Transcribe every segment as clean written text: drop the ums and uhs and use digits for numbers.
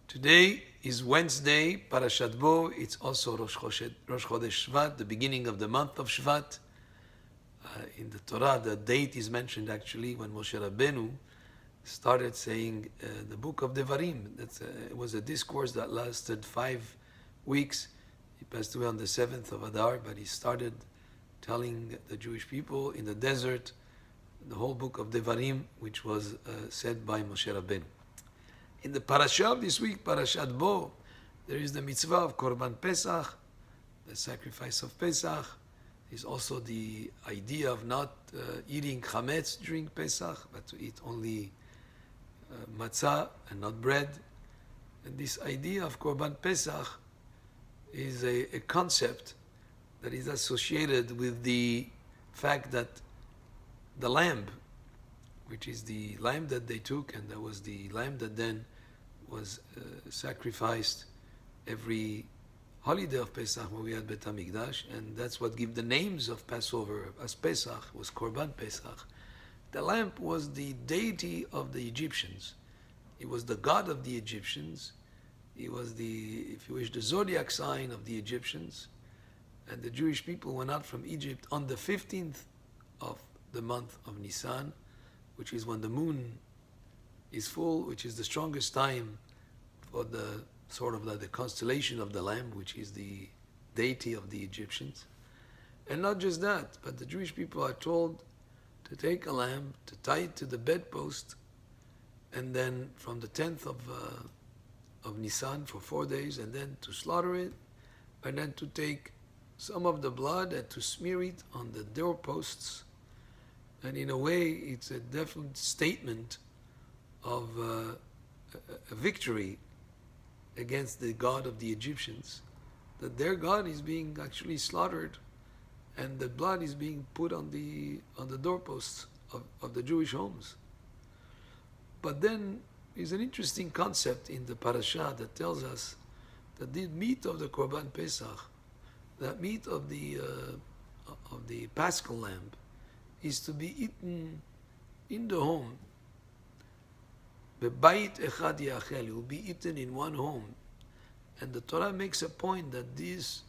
Today is Wednesday, Parashat Bo. It's also Rosh Chodesh Shvat, the beginning of the month of Shvat. In the Torah, the date is mentioned actually when Moshe Rabbeinu started saying the book of Devarim. It was a discourse that lasted 5 weeks. He passed away on the 7th of Adar, but he started telling the Jewish people in the desert the whole book of Devarim, which was said by Moshe Rabbeinu. In the parasha of this week, Parashat Bo, there is the mitzvah of Korban Pesach, the sacrifice of Pesach. There's also the idea of not eating chametz during Pesach, but to eat only matzah and not bread. And this idea of Korban Pesach is a concept that is associated with the fact that the lamb, which is the lamb that they took, and that was the lamb that then was sacrificed every holiday of Pesach when we had Bet HaMikdash, and that's what gave the names of Passover as Pesach, was Korban Pesach. The lamb was the deity of the Egyptians. It was the god of the Egyptians. It was the, if you wish, the zodiac sign of the Egyptians. And the Jewish people went out from Egypt on the 15th of the month of Nisan, which is when the moon is full, which is the strongest time for the sort of like the constellation of the Lamb, which is the deity of the Egyptians. And not just that, but the Jewish people are told to take a lamb, to tie it to the bedpost, and then from the 10th of Nisan for 4 days, and then to slaughter it, and then to take some of the blood and to smear it on the doorposts. And in a way, it's a definite statement of a victory against the god of the Egyptians, that their god is being actually slaughtered, and the blood is being put on the doorposts of the Jewish homes. But then there's an interesting concept in the parasha that tells us that the meat of the Korban Pesach, that meat of the Paschal lamb, is to be eaten in the home. Bebait echad yachel, it will be eaten in one home. And the Torah makes a point that this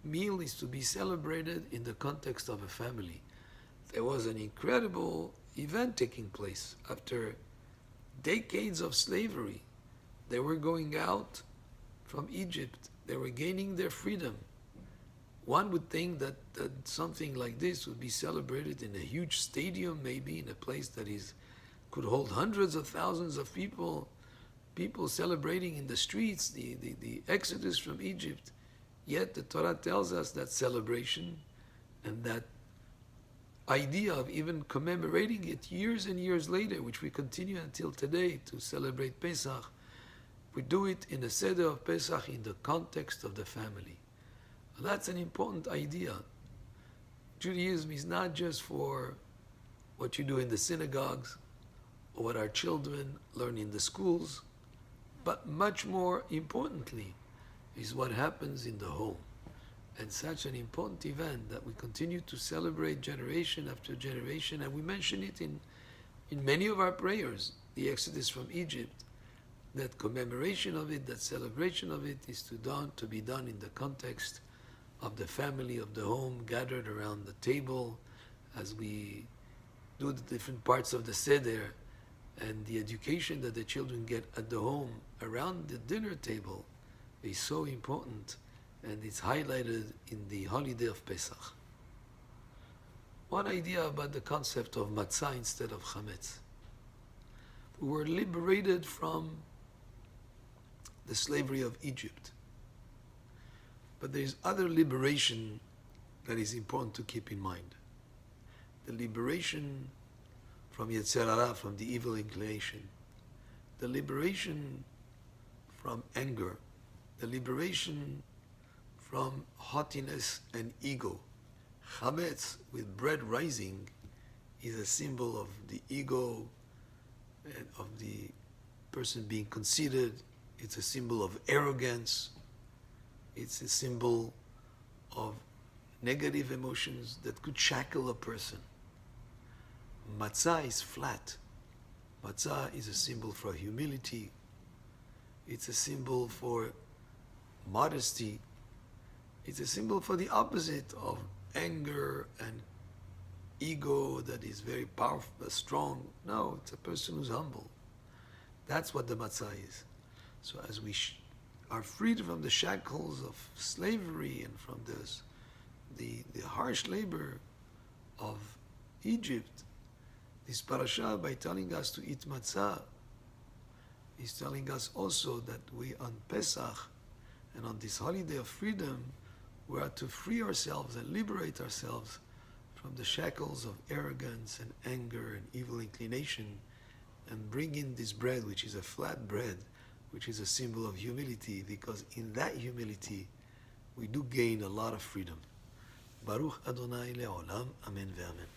meal is to be celebrated in the context of a family. There was an incredible event taking place after decades of slavery. They were going out from Egypt. They were gaining their freedom. One would think that something like this would be celebrated in a huge stadium, maybe in a place that could hold hundreds of thousands of people celebrating in the streets, the exodus from Egypt. Yet the Torah tells us that celebration and that idea of even commemorating it years and years later, which we continue until today to celebrate Pesach, we do it in the Seder of Pesach in the context of the family. That's an important idea. Judaism is not just for what you do in the synagogues or what our children learn in the schools, but much more importantly is what happens in the home. And such an important event that we continue to celebrate generation after generation, and we mention it in many of our prayers, the Exodus from Egypt. That commemoration of it, that celebration of it is to be done in the context of the family, of the home, gathered around the table as we do the different parts of the Seder, and the education that the children get at the home around the dinner table is so important, and it's highlighted in the holiday of Pesach. One idea about the concept of matzah instead of chametz. We were liberated from the slavery of Egypt. But there is other liberation that is important to keep in mind. The liberation from Yetzer Hara, from the evil inclination. The liberation from anger. The liberation from haughtiness and ego. Chametz, with bread rising, is a symbol of the ego and of the person being conceited. It's a symbol of arrogance. It's a symbol of negative emotions that could shackle a person. Matzah is flat. Matzah is a symbol for humility. It's a symbol for modesty. It's a symbol for the opposite of anger and ego that is very powerful, strong. No, it's a person who's humble. That's what the matzah is. So as we are freed from the shackles of slavery and from the harsh labor of Egypt, this parasha, by telling us to eat matzah, is telling us also that we on Pesach and on this holiday of freedom, we are to free ourselves and liberate ourselves from the shackles of arrogance and anger and evil inclination, and bring in this bread, which is a flat bread, which is a symbol of humility, because in that humility we do gain a lot of freedom. Baruch Adonai le'olam, amen ve'amen.